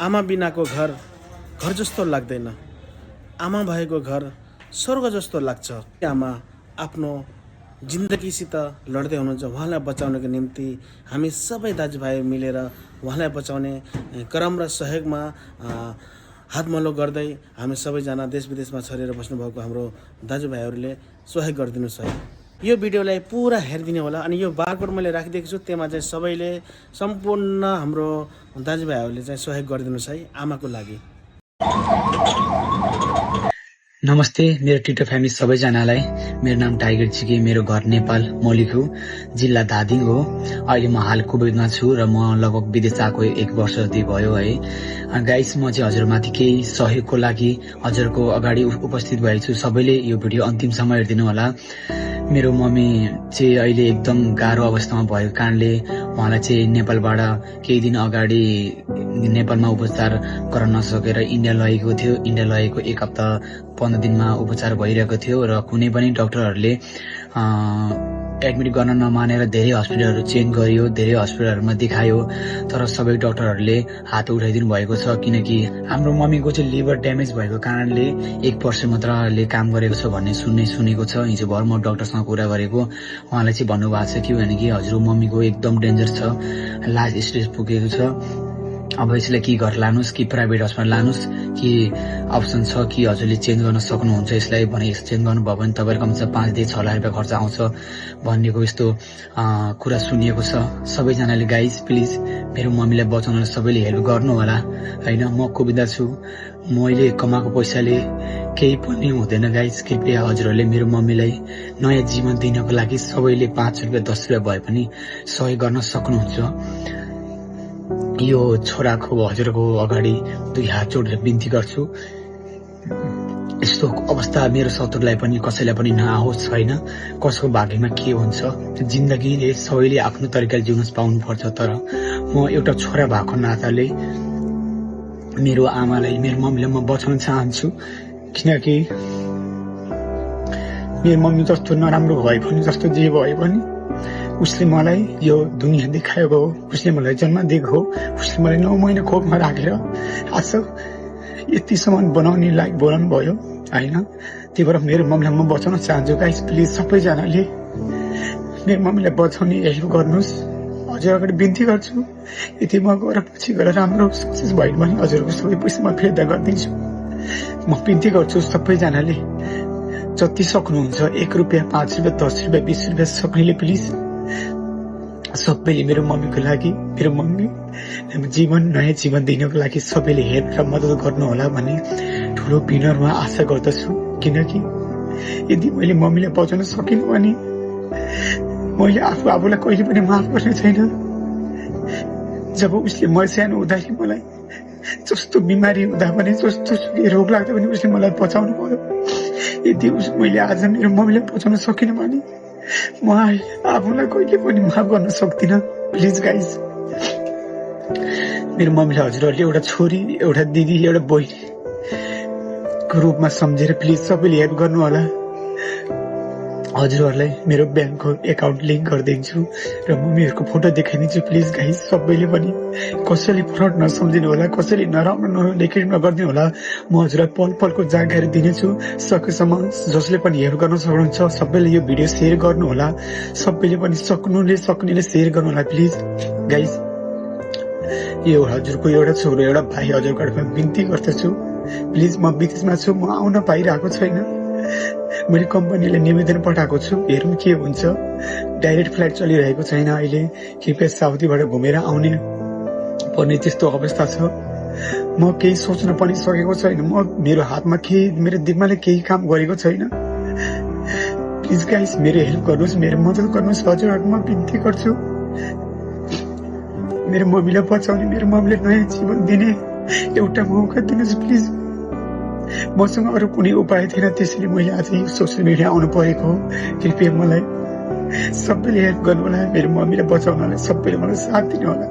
आमा बिनाको घर घर जस्तो लाग्दैन, आमा भएको घर स्वर्ग जस्तो लाग्छ। आमा आफ्नो जिन्दगीसित लड्दै हुनुहुन्छ। उहाँलाई बचाउनको निम्ति हामी सबै दाजुभाइ मिलेर उहाँलाई बचाउने क्रम र सहयोगमा हातमलो गर्दै हामी सबैजना देश विदेशमा छरेर बस्नुभएको हाम्रो दाजुभाइहरूले सहयोग गरिदिनुहोस् है। यो भिडियोलाई पुरा हेरिदिनु होला। अनि यो बारकोड मैले राखिदिएको छु, त्यसमा चाहिँ सबैले सम्पूर्ण हाम्रो दाजुभाइहरूले चाहिँ सहयोग गरिदिनुहोस् है आमाको लागि। नमस्ते मेरो टिटो फ्यामिली सबैजनालाई। मेरो नाम टाइगर चिके, मेरो घर नेपाल मौलिक जिल्ला धादिङ हो। अहिले म हाल कुवेतमा छु र म लगभग विदेश आएको 1 वर्ष जति भयो है। गाइस, म चाहिँ हजुरमाथि केही सहयोगको लागि हजुरको अगाडि उपस्थित भएको छु। सबैले यो भिडियो अन्तिमसम्म हेरिदिनु होला। मेरो मम्मी चाहिँ अहिले एकदम गाह्रो अवस्थामा भएको कारणले उहाँलाई चाहिँ नेपालबाट केही दिन अगाडि नेपालमा उपचार गर्न नसकेर इन्डिया लगेको थियो। इन्डिया लगेको 1 हप्ता 15 दिनमा उपचार भइरहेको थियो र कुनै पनि डाक्टरहरूले एडमिट गर्न नमानेर धेरै हस्पिटलहरू चेन्ज गरियो, धेरै हस्पिटलहरूमा देखायो, तर सबै डाक्टरहरूले हात उठाइदिनु भएको छ। किनकि हाम्रो मम्मीको चाहिँ लिभर ड्यामेज भएको कारणले 1% मात्रले काम गरेको छ भन्ने सुनेको छ। हिजो भर म डाक्टरसँग कुरा गरेको, उहाँले चाहिँ भन्नुभएको छ कि भने कि हजुर मम्मीको एकदम डेन्जर छ, लास्ट स्टेज पुगेको छ, अब यसलाई के घर लानुहोस् कि प्राइभेट हस्पिटल लानुहोस् कि अप्सन छ कि हजुरले चेन्ज गर्न सक्नुहुन्छ यसलाई, भने चेन्ज गर्नुभयो भने तपाईँको कमसे 5 6 लाख रुपियाँ खर्च आउँछ भन्नेको यस्तो कुरा सुनिएको छ। सबैजनाले गाइज प्लिज मेरो मम्मीलाई बचाउन सबैले हेल्प गर्नु होला होइन। म कुविदा छु, मैले कमाएको पैसाले केही पनि हुँदैन गाइज। कृपया हजुरहरूले मेरो मम्मीलाई नयाँ जीवन दिनको लागि सबैले 5 रुपियाँ 10 रुपियाँ भए पनि सहयोग गर्न सक्नुहुन्छ। यो छोराको हजुरको अगाडि 2 हात जोडेर बिन्ती गर्छु, यस्तो अवस्था मेरो शत्रुलाई पनि कसैलाई पनि नआओस् होइन। कसको भाग्यमा के हुन्छ, जिन्दगीले सबैले आफ्नो तरिकाले जिउन पाउनुपर्छ। तर म एउटा छोरा भएको नाताले मेरो आमालाई, मेरो मम्मीलाई म बचाउन चाहन्छु। किनकि मेरो मम्मी जस्तो नराम्रो भए पनि, जस्तो जे भए पनि उसले मलाई यो दुनियाँ देखाएको हो, उसले मलाई जन्म दिएको हो, उसले मलाई 9 महिना खोपमा राखेर आज यतिसम्म बनाउने लायक बनाउनु भयो होइन। त्यही भएर मेरो मम्मीलाई म बचाउन चाहन्छु। गाइस प्लिज सबैजनाले मेरो मम्मीलाई बचाउने हेल्प गर्नुहोस्, हजुर अगाडि बिन्ती गर्छु। यति म गएर पछि गएर राम्रो सक्सेस भयो भने हजुरको सबै पैसा म फिर्ता गरिदिन्छु। म बिन्ती गर्छु सबैजनाले जति सक्नुहुन्छ 1 रुपियाँ 5 रुपियाँ 10 रुपियाँ 20 रुपियाँ सक्नेले प्लिज सबैले मेरो मम्मीको लागि, मेरो मम्मी जीवन नयाँ जीवन दिनको लागि सबैले हेल्प र मद्दत गर्नु होला भन्ने ठुलो विनम्रमा आशा गर्दछु। किनकि यदि मैले मम्मीलाई बचाउन सकिनँ भने मैले आफूलाई कहिले पनि माफ गर्ने छैन। जब उसले म सानो हुँदाखेरि मलाई जस्तो बिमारी हुँदा पनि, जस्तो रोग लाग्दा पनि उसले मलाई बचाउनु भयो। यदि मैले आज मेरो मम्मीलाई बचाउन सकिनँ भने म आफूलाई कहिले पनि माफ गर्न सक्दिनँ। प्लिज गाइज मेरो मम्मीलाई हजुरहरूले एउटा छोरी, एउटा दिदी, एउटा बहिनीको रूपमा सम्झेर प्लिज सबैले हेल्प गर्नु होला। हजुरहरूलाई मेरो ब्याङ्कको एकाउन्ट लिङ्क गरिदिन्छु र मम्मीहरूको फोटो देखाइदिन्छु। प्लिज गाइज सबैले पनि कसैले फ्रड नसम्झिनु होला, कसैले नराम्रो नगरिदिनु होला। म हजुरलाई पल पलको जानकारी दिनेछु। सकेसम्म जसले पनि हेल्प गर्न सक्नुहुन्छ सबैले यो भिडियो सेयर गर्नु होला। सबैले पनि सक्नेले सेयर गर्नु होला प्लिज गाइज। यो हजुरको एउटा छोरो, एउटा भाइ हजुरको बिन्ती गर्दछु। प्लिज म विदेशमा छु, म आउन पाइरहेको छैन। मैले कम्पनीलाई निवेदन पठाएको छु, हेरौँ के हुन्छ। डाइरेक्ट फ्लाइट चलिरहेको छैन अहिले। कृपया साउदीबाट घुमेर आउने पर्ने त्यस्तो अवस्था छ। म केही सोच्न पनि सकेको छैन। मेरो हातमा केही, मेरो दिमागले केही काम गरेको छैन। प्लिज गाइस मेरो हेल्प गर्नुहोस्, मेरो मद्दत गर्नुहोस्। हजुरहरूमा बिन्ती गर्छु मेरो मम्मीलाई बचाउने, मेरो मम्मीलाई नयाँ जीवन दिने एउटा मौका दिनुहोस् प्लिज। मसँग अरू कुनै उपाय थिएन, त्यसैले मैले आज सोसियल मिडिया आउनु परेको हो। कृपया मलाई सबैले हेल्प गर्नु होला, मेरो मम्मीलाई बचाउन होला, सबैले मलाई साथ दिनु होला।